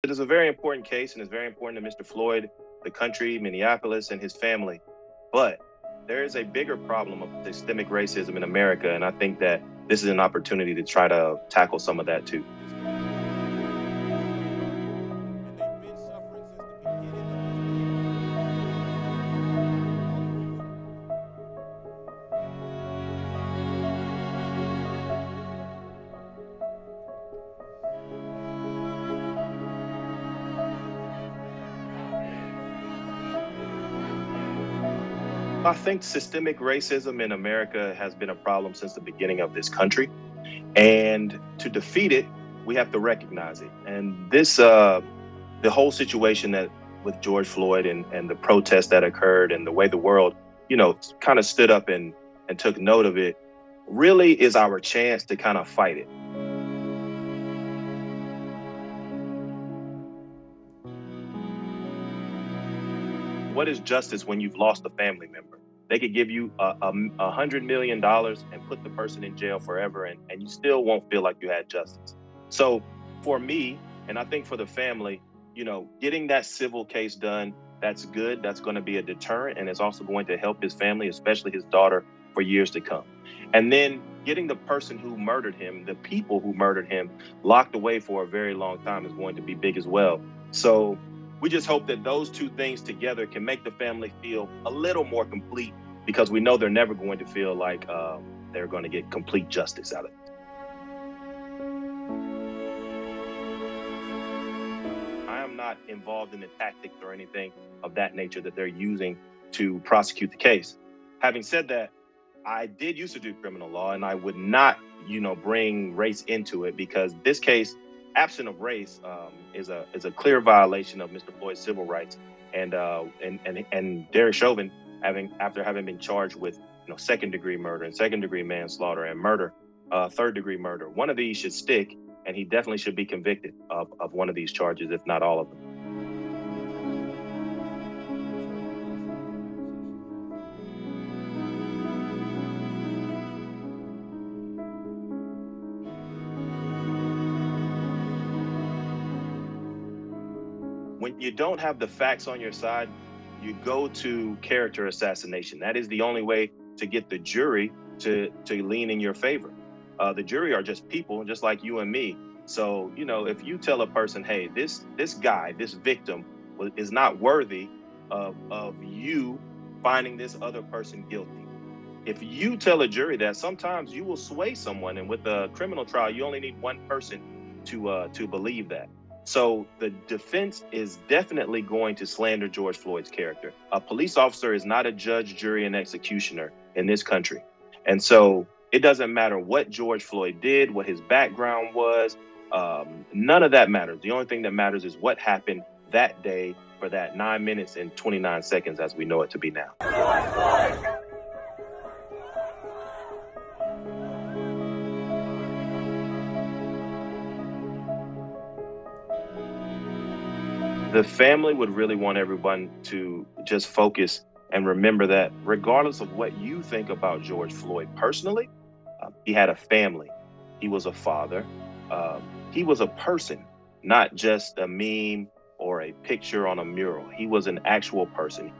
It is a very important case, and it's very important to Mr. Floyd, the country, Minneapolis, and his family. But there is a bigger problem of systemic racism in America, and I think that this is an opportunity to try to tackle some of that too. I think systemic racism in America has been a problem since the beginning of this country. And to defeat it, we have to recognize it. And the whole situation that with George Floyd and the protests that occurred and the way the world, kind of stood up and took note of it really is our chance to kind of fight it. What is justice when you've lost a family member? They could give you $100 million and put the person in jail forever, and you still won't feel like you had justice. So for me, and I think for the family, getting that civil case done, that's good. That's going to be a deterrent, and it's also going to help his family, especially his daughter, for years to come. And then getting the person who murdered him, the people who murdered him, locked away for a very long time is going to be big as well. So we just hope that those two things together can make the family feel a little more complete, because we know they're never going to feel like they're going to get complete justice out of it. I am not involved in the tactics or anything of that nature that they're using to prosecute the case. Having said that, I did used to do criminal law, and I would not, bring race into it, because this case, absent of race, is a clear violation of Mr. Floyd's civil rights, and Derek Chauvin, after having been charged with second-degree murder and second-degree manslaughter and murder, third-degree murder. One of these should stick, and he definitely should be convicted of one of these charges, if not all of them. When you don't have the facts on your side, you go to character assassination. That is the only way to get the jury to lean in your favor. The jury are just people, just like you and me. So, if you tell a person, hey, this guy, this victim is not worthy of you finding this other person guilty. If you tell a jury that, sometimes you will sway someone, and with a criminal trial, you only need one person to believe that. So the defense is definitely going to slander George Floyd's character. A police officer is not a judge, jury, and executioner in this country. And so it doesn't matter what George Floyd did, what his background was. None of that matters. The only thing that matters is what happened that day for that 9 minutes and 29 seconds as we know it to be now. The family would really want everyone to just focus and remember that regardless of what you think about George Floyd personally, he had a family. He was a father. He was a person, not just a meme or a picture on a mural. He was an actual person.